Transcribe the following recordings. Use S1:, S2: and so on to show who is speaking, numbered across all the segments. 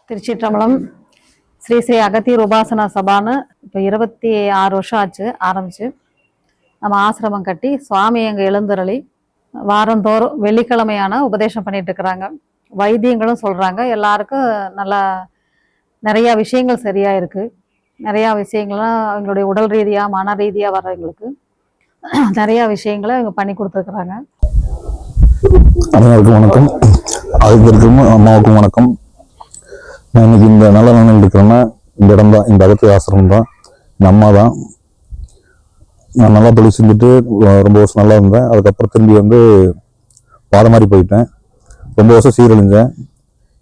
S1: திருச்சிற்றம்பலம். ஸ்ரீ ஸ்ரீ அகத்தியர் உபாசனா சபான்னு இப்போ 26 வருஷம் ஆச்சு ஆரம்பிச்சு. நம்ம ஆசிரமம் கட்டி சுவாமி அங்கே எழுந்தருளி வாரந்தோறும் வெள்ளிக்கிழமையான உபதேசம் பண்ணிட்டு இருக்கிறாங்க. வைத்தியங்களும் சொல்கிறாங்க. எல்லாருக்கும் நல்லா நிறையா விஷயங்கள் சரியாக இருக்குது. நிறையா விஷயங்கள்லாம் அவங்களுடைய உடல் ரீதியாக மன ரீதியாக வர்றவங்களுக்கு நிறையா விஷயங்களை இவங்க பண்ணி கொடுத்துருக்குறாங்க.
S2: அனைவருக்கும் வணக்கம். அதுக்கும் அம்மாவுக்கும் வணக்கம். நான் இன்னைக்கு இந்த நல்ல நிலையில் இருக்கிறேன்னா இந்த இடம் தான், இந்த அகத்தியர் ஆசிரமம் தான். எங்கள் அம்மா தான். நான் நல்லா தொழில் செஞ்சுட்டு ரொம்ப வருஷம் நல்லா இருந்தேன். அதுக்கப்புறம் திரும்பி பாதை மாதிரி போயிட்டேன். ரொம்ப வருஷம் சீரழிஞ்சேன்.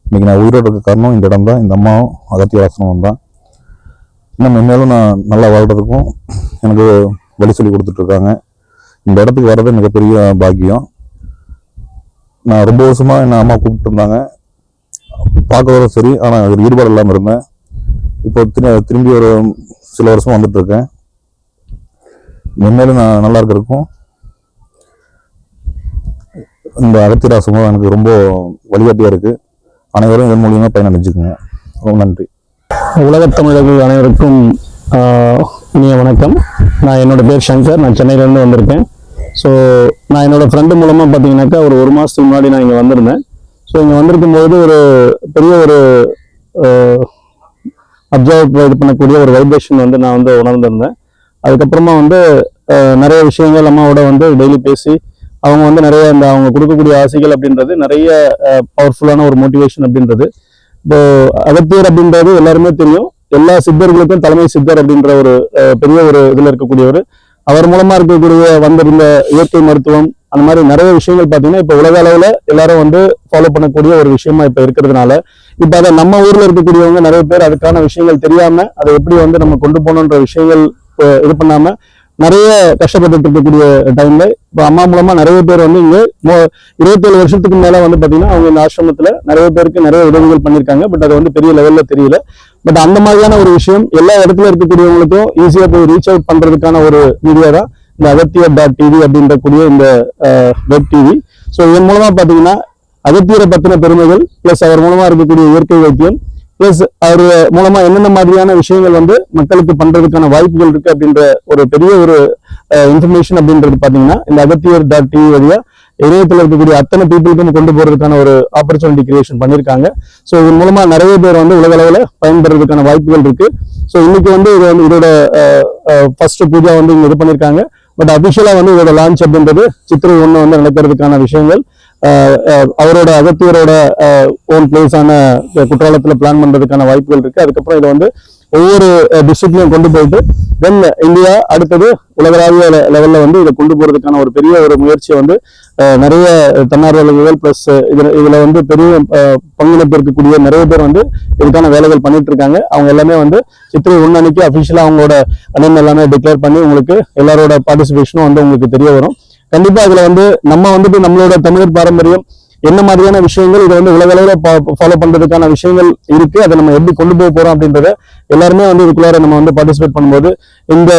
S2: இன்னைக்கு நான் உயிரோடு இருக்க காரணம் இந்த இடம் தான், இந்த அம்மாவும் அகத்தியர் ஆசிரமம் தான். இன்னும் மென்மேலும் நான் நல்லா வாழ்கிறதுக்கும் எனக்கு வழி சொல்லி கொடுத்துட்ருக்காங்க. இந்த இடத்துக்கு வர்றது மிகப்பெரிய பாக்கியம். நான் ரொம்ப வருஷமாக என்ன அம்மா கூப்பிட்டு இருந்தாங்க, பார்க்க வர சரி, ஆனால் ஒரு ஈடுபாடு இல்லாமல் இருந்தேன். இப்போ திரும்பி ஒரு சில வருஷமாக வந்துட்டுருக்கேன். மென்மேலும் நான் நல்லா இருக்கிறதுக்கும் இந்த அகத்தியர் ஆசிரமம் எனக்கு ரொம்ப வழிகாட்டியாக இருக்குது. அனைவரும் இதன் மூலியமாக பயனடைஞ்சுக்குங்க. ரொம்ப நன்றி.
S3: உலகத் தமிழர்கள் அனைவருக்கும் இனிய வணக்கம். நான் என்னோட பேர் சங்கர். நான் சென்னையிலேருந்து வந்திருக்கேன். ஸோ நான் என்னோடய ஃப்ரெண்டு மூலமாக பார்த்தீங்கன்னாக்கா ஒரு மாதத்துக்கு முன்னாடி நான் இங்கே வந்திருந்தேன். ஸோ இங்கே வந்திருக்கும்போது ஒரு பெரிய ஒரு அப்சர்வ் இது பண்ணக்கூடிய ஒரு வைப்ரேஷன் நான் உணர்ந்திருந்தேன். அதுக்கப்புறமா நிறைய விஷயங்கள் அம்மாவோட டெய்லி பேசி அவங்க நிறைய அவங்க கொடுக்கக்கூடிய ஆசைகள் அப்படின்றது நிறைய பவர்ஃபுல்லான ஒரு மோட்டிவேஷன் அப்படின்றது. இப்போ அகத்தியர் அப்படின்றது எல்லாருமே தெரியும். எல்லா சித்தர்களுக்கும் தலைமை சித்தர் அப்படின்ற ஒரு பெரிய ஒரு இதில் இருக்கக்கூடியவர். அவர் மூலமா இருக்கக்கூடிய வந்திருந்த இயற்கை மருத்துவம் அந்த மாதிரி நிறைய விஷயங்கள் பார்த்தீங்கன்னா இப்போ உலக அளவில் எல்லாரும் ஃபாலோ பண்ணக்கூடிய ஒரு விஷயமா இப்போ இருக்கிறதுனால இப்போ அதை நம்ம ஊர்ல இருக்கக்கூடியவங்க நிறைய பேர் அதுக்கான விஷயங்கள் தெரியாம அதை எப்படி நம்ம கொண்டு போகணுன்ற விஷயங்கள் இது பண்ணாம நிறைய கஷ்டப்பட்டு இருக்கக்கூடிய டைம்ல இப்போ அம்மா மூலமா நிறைய பேர் இங்க 27 வருஷத்துக்கு மேல பாத்தீங்கன்னா அவங்க இந்த ஆசிரமத்துல நிறைய பேருக்கு நிறைய உதவிகள் பண்ணியிருக்காங்க. பட் அது பெரிய லெவல்ல தெரியல. பட் அந்த மாதிரியான ஒரு விஷயம் எல்லா இடத்துல இருக்கக்கூடியவங்களுக்கும் ஈஸியா போய் ரீச் அவுட் பண்றதுக்கான ஒரு மீடியா தான் இந்த அகத்தியர்.tv அப்படின்ற கூடிய இந்த வெப் டிவி. ஸோ இதன் மூலமா பாத்தீங்கன்னா அகத்தியரை பத்தின பெருமைகள் பிளஸ் அவர் மூலமா இருக்கக்கூடிய இயற்கை வைத்தியம் பிளஸ் அவர் மூலமா என்னென்ன மாதிரியான விஷயங்கள் மக்களுக்கு பண்றதுக்கான வாய்ப்புகள் இருக்கு அப்படின்ற ஒரு பெரிய ஒரு இன்ஃபர்மேஷன் அப்படின்றது பாத்தீங்கன்னா இந்த அகத்தியர்.tv வழியா இணையத்தில் இருக்கக்கூடிய அத்தனை பீப்புளுக்கும் கொண்டு போறதுக்கான ஒரு ஆப்பர்ச்சுனிட்டி கிரியேஷன் பண்ணியிருக்காங்க. ஸோ இதன் மூலமா நிறைய பேர் உலக அளவில் பயன்படுறதுக்கான வாய்ப்புகள் இருக்கு. ஸோ இன்னைக்கு இதோட ஃபர்ஸ்ட் பூஜா இங்க இது பண்ணியிருக்காங்க. பட் அபிஷியலா இதோட லான்ச் அப்படின்றது சித்திரை 1 நடக்கிறதுக்கான விஷயங்கள் அவரோட அகத்தியரோட ஓன் பிளேஸான குற்றாலத்துல பிளான் பண்றதுக்கான வாய்ப்புகள் இருக்கு. அதுக்கப்புறம் இதை ஒவ்வொரு டிஸ்ட்ரிக்ட்லையும் கொண்டு போயிட்டு தென் இந்தியா அடுத்தது உலகளாவிய லெவல்ல இதை கொண்டு போறதுக்கான ஒரு பெரிய ஒரு முயற்சியை நிறைய தன்னார்வலர்கள் பிளஸ் இதுல பெரிய பங்களிப்பு இருக்கக்கூடிய நிறைய பேர் இதுக்கான வேலைகள் பண்ணிட்டு இருக்காங்க. அவங்க எல்லாமே சித்திரை 1 அன்னைக்கு அபிஷியலா அவங்களோட நேம் எல்லாமே டிக்ளேர் பண்ணி உங்களுக்கு எல்லாரோட பார்ட்டிசிபேஷனும் உங்களுக்கு தெரிய வரும். கண்டிப்பா இதுல நம்ம நம்மளோட தமிழர் பாரம்பரியம் என்ன மாதிரியான விஷயங்கள் இதை உலக அளவில் ஃபாலோ பண்றதுக்கான விஷயங்கள் இருக்கு. அதை நம்ம எப்படி கொண்டு போக போறோம் அப்படின்றத எல்லாருமே இதுக்குள்ளார நம்ம பார்ட்டிசிபேட் பண்ணும்போது இந்த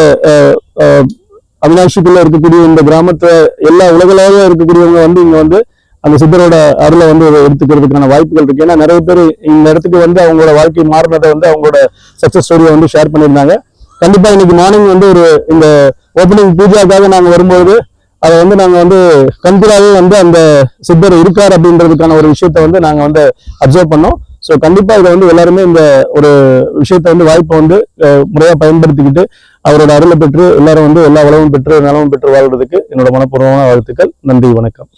S3: அவினாஷிக்குள்ள இருக்கக்கூடிய இந்த கிராமத்துல எல்லா உலக அளவில் இருக்கக்கூடியவங்க இங்க அந்த சித்தரோட அருளை எடுத்துக்கிறதுக்கான வாய்ப்புகள் இருக்கு. ஏன்னா நிறைய பேர் இந்த இடத்துக்கு அவங்களோட வாழ்க்கை மாறினதை அவங்களோட சக்சஸ் ஸ்டோரியை ஷேர் பண்ணியிருந்தாங்க. கண்டிப்பா இன்னைக்கு மார்னிங் ஒரு இந்த ஓப்பனிங் பூஜாக்காக நாங்க வரும்போது அதை நாங்க கண்கூடாவே அந்த சித்தர் இருக்கார் அப்படின்றதுக்கான ஒரு விஷயத்த நாங்க அப்சர்வ் பண்ணோம். ஸோ கண்டிப்பா இதை எல்லாருமே இந்த ஒரு விஷயத்த வாய்ப்பை முறையா பயன்படுத்திக்கிட்டு அவரோட அருளை பெற்று எல்லாரும் எல்லா வளமும் பெற்று நலமும் பெற்று வாழ்றதுக்கு என்னோட மனப்பூர்வமான வாழ்த்துக்கள். நன்றி, வணக்கம்.